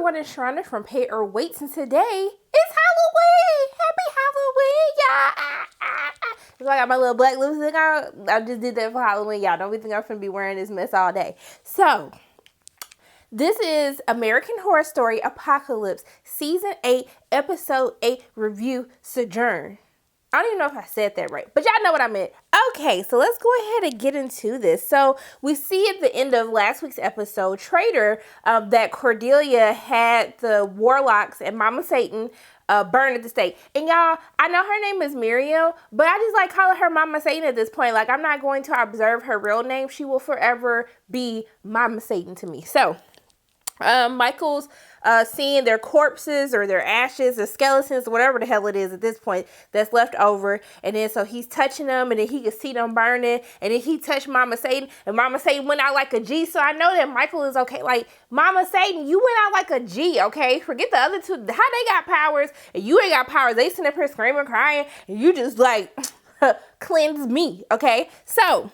everyone in Shriner from Pay or Waits, and today is Halloween! Happy Halloween, y'all! So I got my little black lipstick on. I just did that for Halloween, y'all. Don't be thinking I'm finna be wearing this mess all day. So, this is American Horror Story Apocalypse, Season 8, Episode 8, Review Sojourn. I don't even know if I said that right, but y'all know what I meant. Okay, so let's go ahead and get into this. So we see at the end of last week's episode, Traitor, that Cordelia had the warlocks and Mama Satan burn at the stake. And y'all, I know her name is Miriam, but I just like calling her Mama Satan at this point. Like, I'm not going to observe her real name. She will forever be Mama Satan to me. So Michael's seeing their corpses or their ashes or skeletons, whatever the hell it is at this point that's left over. And then so he's touching them, and then he can see them burning. And then he touched Mama Satan, and Mama Satan went out like a G. So I know that Michael is okay. Like, Mama Satan, you went out like a G, okay? Forget the other two. How they got powers and you ain't got powers. They sitting up here screaming, crying, and you just like cleanse me, okay? So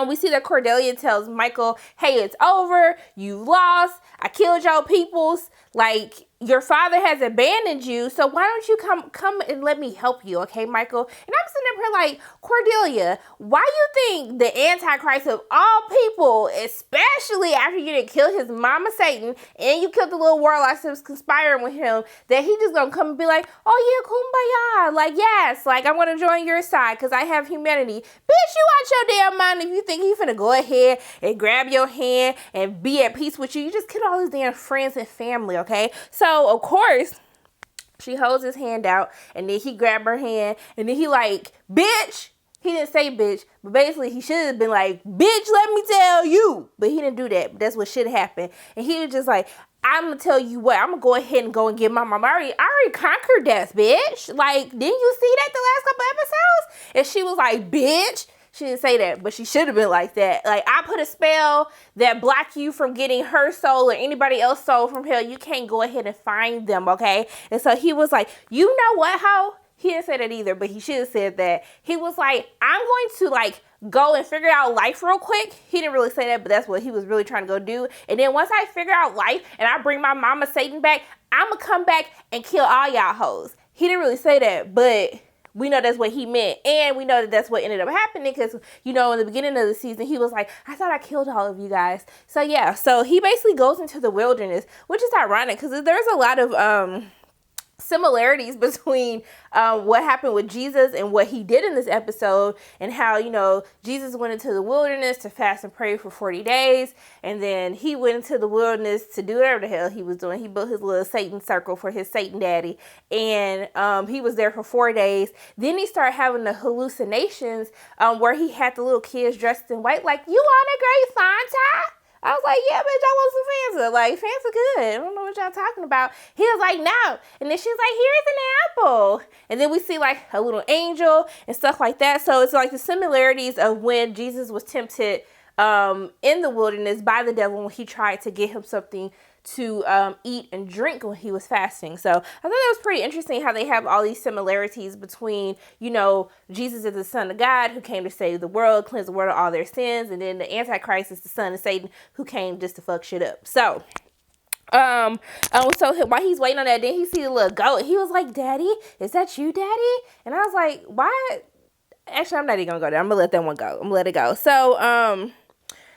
we see that Cordelia tells Michael, hey, it's over. You lost. I killed your peoples. Like, your father has abandoned you. So why don't you come and let me help you, okay, Michael? And I'm sitting up here like, Cordelia, why you think the Antichrist of all people, especially after you didn't kill his Mama Satan and you killed the little warlock that was conspiring with him, that he just gonna come and be like, oh yeah, kumbaya, like, yes, like, I'm gonna join your side because I have humanity. Bitch, you out your damn mind if you think he finna go ahead and grab your hand and be at peace with you. You just killed all his damn friends and family, okay? So of course, she holds his hand out, and then he grabbed her hand, and then he like, bitch. He didn't say bitch, but basically he should have been like, bitch, let me tell you. But he didn't do that. But that's what should have happened. And he was just like, I'm going to tell you what. I'm going to go ahead and go and get my mom. I already conquered death, bitch. Like, didn't you see that the last couple episodes? And she was like, bitch. She didn't say that, but she should have been like that. Like, I put a spell that block you from getting her soul or anybody else's soul from hell. You can't go ahead and find them, okay? And so he was like, you know what, ho? He didn't say that either, but he should have said that. He was like, I'm going to, like, go and figure out life real quick. He didn't really say that, but that's what he was really trying to go do. And then once I figure out life and I bring my Mama Satan back, I'm going to come back and kill all y'all hoes. He didn't really say that, but we know that's what he meant. And we know that that's what ended up happening because, you know, in the beginning of the season, he was like, I thought I killed all of you guys. So, yeah. So, he basically goes into the wilderness, which is ironic because there's a lot of similarities between what happened with Jesus and what he did in this episode, and how, you know, Jesus went into the wilderness to fast and pray for 40 days, and then he went into the wilderness to do whatever the hell he was doing. He built his little Satan circle for his Satan daddy, and he was there for 4 days. Then he started having the hallucinations where he had the little kids dressed in white, like, you want a great Fanta? I was like, yeah, bitch, I want some Fanta. Like, Fanta good. I don't know what y'all talking about. He was like, no. And then she's like, here's an apple. And then we see, like, a little angel and stuff like that. So it's like the similarities of when Jesus was tempted in the wilderness by the devil when he tried to get him something to eat and drink when he was fasting. So I thought that was pretty interesting how they have all these similarities between, you know, Jesus is the Son of God who came to save the world, cleanse the world of all their sins, and then the Antichrist is the son of Satan who came just to fuck shit up. So so while he's waiting on that, then he see the little goat. He was like, Daddy, is that you, Daddy? And I was like, why? Actually, I'm not even gonna go there. I'm gonna let that one go. I'm gonna let it go. So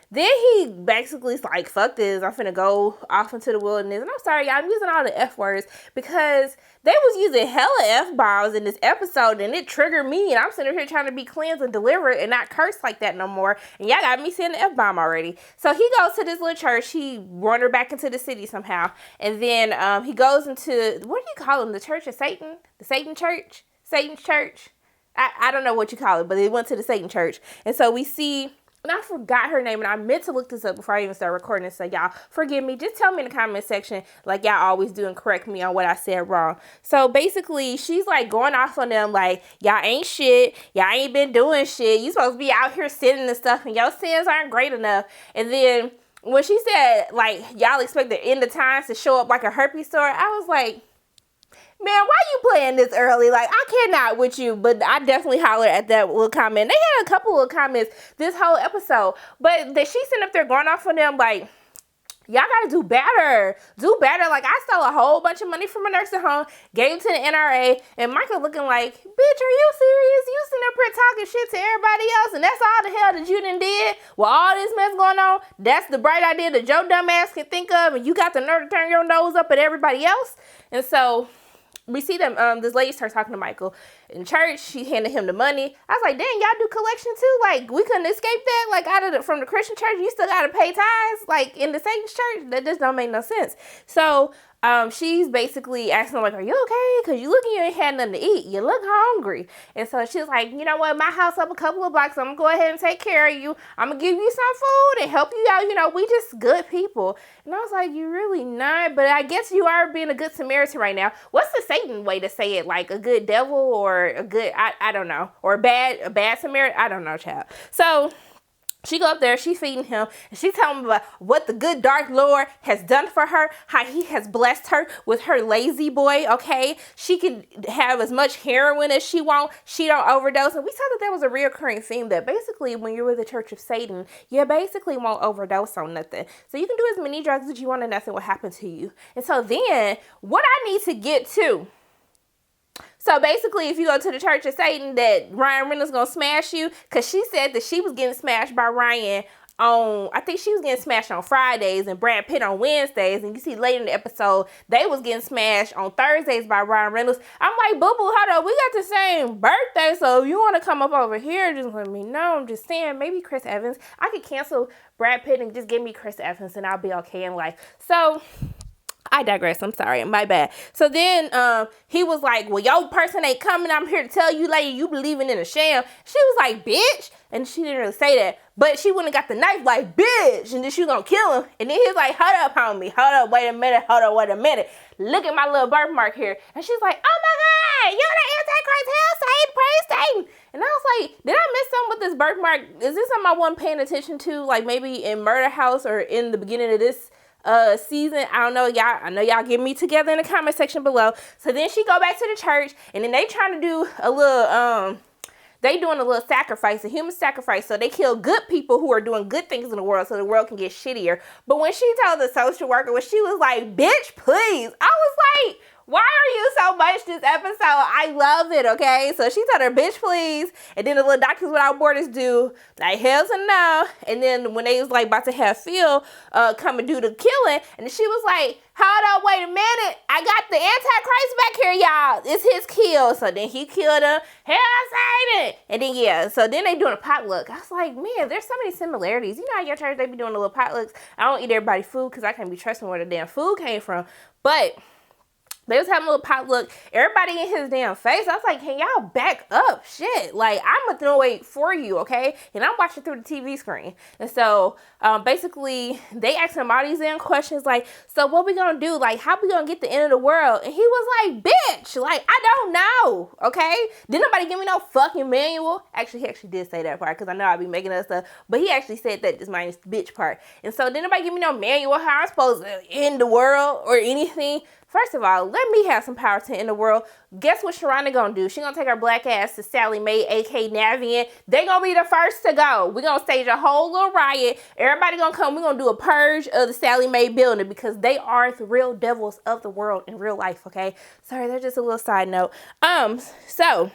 then he basically's like, fuck this, I'm finna go off into the wilderness. And I'm sorry, y'all, I'm using all the F words because they was using hella F-bombs in this episode, and it triggered me, and I'm sitting here trying to be cleansed and delivered and not curse like that no more. And y'all got me saying the F-bomb already. So he goes to this little church. He wandered back into the city somehow. And then he goes into, what do you call them? The Church of Satan? The Satan Church? Satan's Church? I don't know what you call it, but they went to the Satan Church. And so we see, and I forgot her name, and I meant to look this up before I even started recording this, so y'all forgive me. Just tell me in the comment section, like y'all always do, and correct me on what I said wrong. So basically, she's like going off on them like, y'all ain't shit, y'all ain't been doing shit, you supposed to be out here sinning and stuff, and your sins aren't great enough. And then when she said, like, y'all expect the end of times to show up like a herpes sore, I was like, man, why you playing this early? Like, I cannot with you, but I definitely hollered at that little comment. They had a couple of comments this whole episode, but that she's sitting up there going off on them like, Y'all gotta do better. Do better. Like, I stole a whole bunch of money from a nursing home, gave it to the NRA, and Michael looking like, bitch, are you serious? You sitting up here talking shit to everybody else, and that's all the hell that you done did? With all this mess going on, that's the bright idea that your dumb ass can think of, and you got the nerve to turn your nose up at everybody else? And so we see them, this lady starts talking to Michael in church. She handed him the money. I was like, dang, y'all do collection too? Like, we couldn't escape that? Like, from the Christian church, you still gotta pay tithes? Like, in the Satan's church? That just don't make no sense. So, she's basically asking him, like, are you okay? Because you looking, you ain't had nothing to eat. You look hungry. And so she's like, you know what? My house up a couple of blocks. So I'm going to go ahead and take care of you. I'm going to give you some food and help you out. You know, we just good people. And I was like, you really not? But I guess you are being a good Samaritan right now. What's the Satan way to say it? Like a good devil or a good, I don't know. Or a bad Samaritan? I don't know, child. So she go up there, she feeding him, and she telling him about what the good dark Lord has done for her, how he has blessed her with her lazy boy, okay? She can have as much heroin as she want. She don't overdose. And we saw that there was a reoccurring theme that basically when you're with the Church of Satan, you basically won't overdose on nothing. So you can do as many drugs as you want and nothing will happen to you. And so then, what I need to get to, so basically, if you go to the Church of Satan, that Ryan Reynolds gonna smash you, because she said that she was getting smashed by Ryan on, I think she was getting smashed on Fridays and Brad Pitt on Wednesdays. And you see later in the episode, they was getting smashed on Thursdays by Ryan Reynolds. I'm like, boo-boo, hold on, we got the same birthday, so if you want to come up over here, just let me know. I'm just saying, maybe Chris Evans. I could cancel Brad Pitt and just give me Chris Evans and I'll be okay in life. So I digress. I'm sorry. My bad. So then he was like, well, your person ain't coming. I'm here to tell you, lady, you believing in a sham. She was like, bitch. And she didn't really say that. But she wouldn't have got the knife like, bitch. And then she was going to kill him. And then he was like, hold up, homie. Hold up. Wait a minute. Hold up. Wait a minute. Look at my little birthmark here. And she's like, oh my God. You're the Antichrist. Hell, Satan. Praise Satan. And I was like, did I miss something with this birthmark? Is this something I wasn't paying attention to? Like maybe in Murder House or in the beginning of this season. I don't know, y'all. I know y'all get me together in the comment section below. So then she go back to the church, and then they trying to do a little they doing a little sacrifice, a human sacrifice. So they kill good people who are doing good things in the world so the world can get shittier. But when she told the social worker, when she was like, bitch, please, I was like, why are you so much this episode? I love it, okay? So she told her, bitch, please. And then the little Doctors Without Borders do, like, hell to no. And then when they was, like, about to have Phil come and do the killing, and she was like, hold up, wait a minute. I got the Antichrist back here, y'all. It's his kill. So then he killed him. Hell, Satan. And then, yeah, so then they doing a potluck. I was like, man, there's so many similarities. You know how your church, they be doing the little potlucks? I don't eat everybody's food because I can't be trusting where the damn food came from. But they was having a little potluck. Everybody in his damn face. I was like, can y'all back up? Shit. Like, I'm going to wait for you, okay? And I'm watching through the TV screen. And so, basically, they asked him all these damn questions like, so what we going to do? Like, how we going to get the end of the world? And he was like, bitch, like, I don't know, okay? Didn't nobody give me no fucking manual. Actually, he actually did say that part because I know I'd be making that stuff. But he actually said that just minus the bitch part. And so, didn't nobody give me no manual how I'm supposed to end the world or anything. First of all, let me have some power to end the world. Guess what Sharana gonna do? She gonna take her black ass to Sally Mae, a.k.a. Navian. They gonna be the first to go. We gonna stage a whole little riot. Everybody gonna come. We gonna do a purge of the Sally Mae building because they are the real devils of the world in real life, okay? Sorry, that's just a little side note. So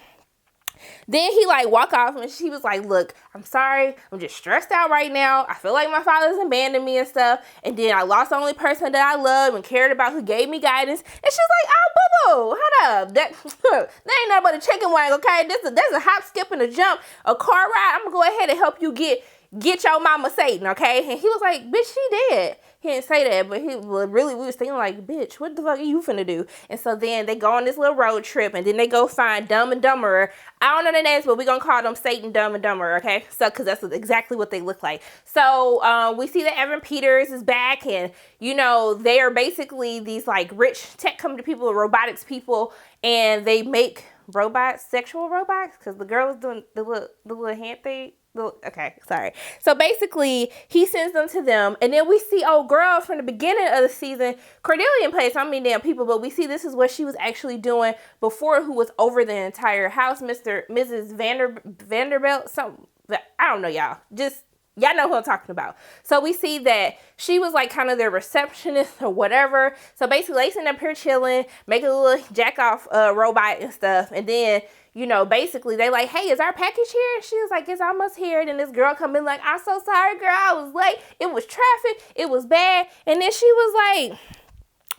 then he like walk off and she was like, look, I'm sorry. I'm just stressed out right now. I feel like my father's abandoned me and stuff. And then I lost the only person that I loved and cared about who gave me guidance. And she's like, oh, boo-boo, hold up. That ain't nothing but a chicken wing, okay? There's a hop, skip, and a jump, a car ride. I'm going to go ahead and help you get your mama Satan, okay? And he was like, bitch, she dead. He didn't say that, but we was thinking like, bitch, what the fuck are you finna do? And so then they go on this little road trip, and then they go find Dumb and Dumberer. I don't know their names, but we're gonna call them Satan, Dumb, and Dumberer, okay? So, because that's exactly what they look like. So, we see that Evan Peters is back, and, you know, they are basically these, like, rich tech company people, robotics people, and they make robots, sexual robots, because the girl was doing the little hand thing. Okay, sorry. So basically, he sends them to them, and then we see old girl from the beginning of the season. Cordelia plays so many damn people, but we see this is what she was actually doing before, who was over the entire house, Mrs. Vanderbilt. I don't know, y'all. Just Y'all know who I'm talking about. So we see that she was like kind of their receptionist or whatever. So basically they sitting up here chilling, making a little jack off robot and stuff. And then, you know, basically they like, hey, is our package here? And she was like, it's almost here. And then this girl come in like, I'm so sorry, girl. I was late. It was traffic. It was bad. And then she was like,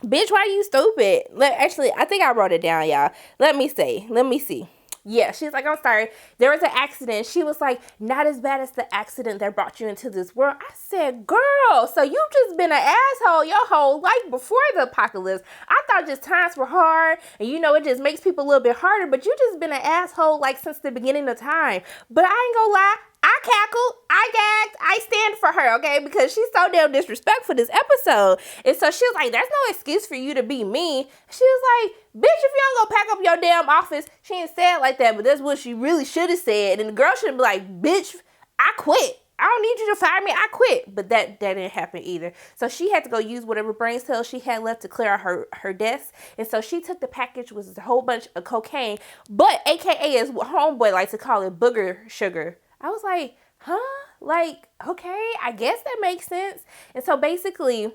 bitch, why you stupid? Actually, I think I wrote it down, y'all. Let me see. Yeah, she's like, I'm sorry. There was an accident. She was like, not as bad as the accident that brought you into this world. I said, girl, so you've just been an asshole your whole life before the apocalypse. I thought just times were hard and, you know, it just makes people a little bit harder. But you just been an asshole like since the beginning of time. But I ain't gonna lie. I cackled, I gagged, I stand for her, okay? Because she's so damn disrespectful this episode. And so she was like, there's no excuse for you to be mean. She was like, bitch, if you don't go pack up your damn office, she ain't said it like that, but that's what she really should have said. And the girl should be like, bitch, I quit. I don't need you to fire me. I quit. But that didn't happen either. So she had to go use whatever brain cells she had left to clear out her desk. And so she took the package with a whole bunch of cocaine, but AKA as homeboy likes to call it booger sugar. I was like, huh? Like, okay, I guess that makes sense. And so basically,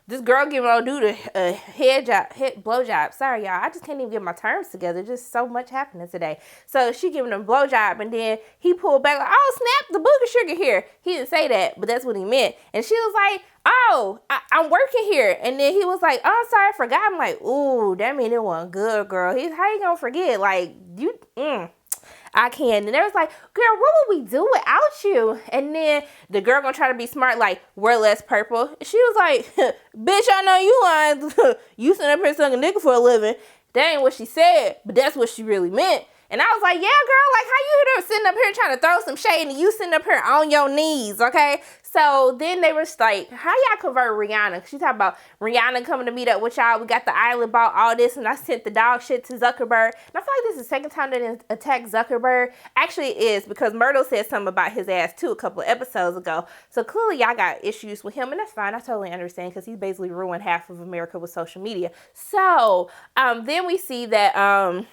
this girl giving old dude a blow job. Sorry, y'all. I just can't even get my terms together. Just so much happening today. So she giving him a blow job, and then he pulled back like, oh, snap, the booger sugar here. He didn't say that, but that's what he meant. And she was like, oh, I'm working here. And then he was like, oh, I'm sorry, I forgot. I'm like, ooh, that mean it wasn't good, girl. How you gonna forget? Like, I can. And they was like, girl, what would we do without you? And then the girl gonna try to be smart, like, wear less purple. She was like, bitch, I know you lying. You sitting up here sucking nigga for a living. That ain't what she said, but that's what she really meant. And I was like, yeah, girl, like, how you sitting up here trying to throw some shade and you sitting up here on your knees, okay? So then they were like, how y'all convert Rihanna? She talking about Rihanna coming to meet up with y'all. We got the island, bought all this, and I sent the dog shit to Zuckerberg. And I feel like this is the second time they attacked Zuckerberg. Actually, it is, because Myrtle said something about his ass, too, a couple of episodes ago. So clearly, y'all got issues with him, and that's fine. I totally understand, because he basically ruined half of America with social media. So then we see that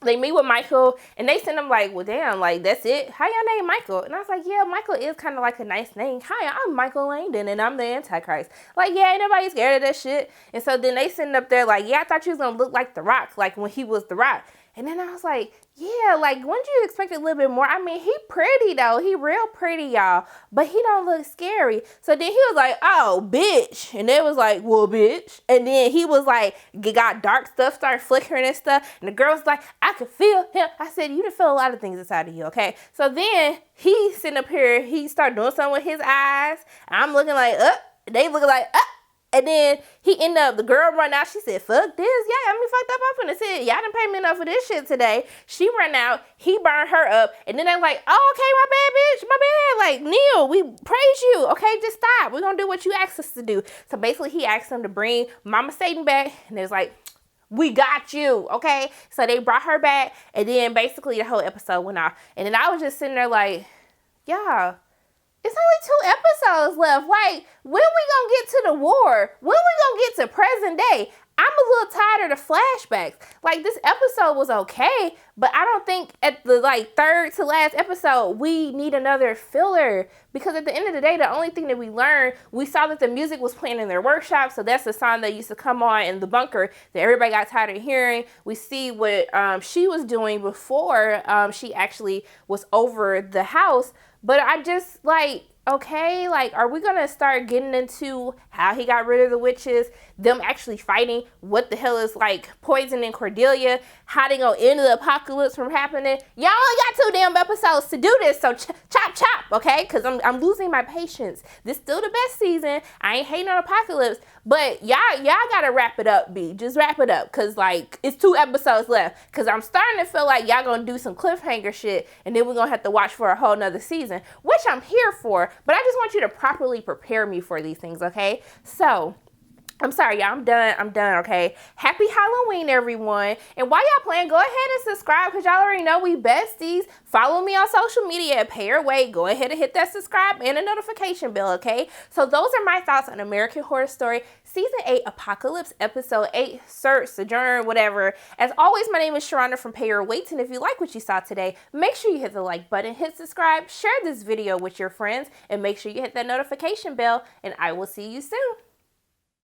they meet with Michael, and they send him like, well, damn, like, that's it? How y'all name Michael? And I was like, yeah, Michael is kind of like a nice name. Hi, I'm Michael Langdon, and I'm the Antichrist. Like, yeah, ain't nobody scared of that shit. And so then they send up there like, yeah, I thought you was going to look like The Rock, like when he was The Rock. And then I was like, yeah, like, wouldn't you expect a little bit more? I mean, he pretty, though. He real pretty, y'all. But he don't look scary. So then he was like, oh, bitch. And they was like, well, bitch. And then he was like, got dark stuff, started flickering and stuff. And the girl was like, I could feel him. I said, you done feel a lot of things inside of you, okay? So then he sitting up here, he started doing something with his eyes. And I'm looking like, they looking like, And then he ended up, the girl run out. She said, fuck this. Yeah, got me fucked up. I'm finna say, y'all didn't pay me enough for this shit today. She ran out. He burned her up. And then they're like, oh, okay, my bad, bitch. My bad. Like, Neil, we praise you. Okay, just stop. We're going to do what you asked us to do. So basically, he asked them to bring Mama Satan back. And it was like, we got you. Okay. So they brought her back. And then basically the whole episode went off. And then I was just sitting there like, yeah. It's only 2 episodes left. Like, when we gonna get to the war? When we gonna get to present day? I'm a little tired of the flashbacks. Like, this episode was okay, but I don't think at the, like, 3rd to last episode, we need another filler. Because at the end of the day, the only thing that we learned, we saw that the music was playing in their workshop, so that's the song that used to come on in the bunker that everybody got tired of hearing. We see what she was doing before she actually was over the house. But I just, like, okay, like, are we going to start getting into how he got rid of the witches, them actually fighting, what the hell is, like, poisoning Cordelia, how they going to end the apocalypse from happening? Y'all only got 2 damn episodes to do this, so chop, okay? Because I'm losing my patience. This still the best season. I ain't hating on Apocalypse, but y'all got to wrap it up, B. Just wrap it up, because, like, it's 2 episodes left, because I'm starting to feel like y'all going to do some cliffhanger shit, and then we're going to have to watch for a whole nother season, which I'm here for, but I just want you to properly prepare me for these things, okay? So I'm sorry, y'all. I'm done, okay? Happy Halloween, everyone. And while y'all playing, go ahead and subscribe because y'all already know we besties. Follow me on social media at Pay or Wait. Go ahead and hit that subscribe and a notification bell, okay? So those are my thoughts on American Horror Story Season 8 Apocalypse Episode 8, Search, Sojourn, whatever. As always, my name is Sharonda from Pay or Wait. And if you like what you saw today, make sure you hit the like button, hit subscribe, share this video with your friends, and make sure you hit that notification bell. And I will see you soon.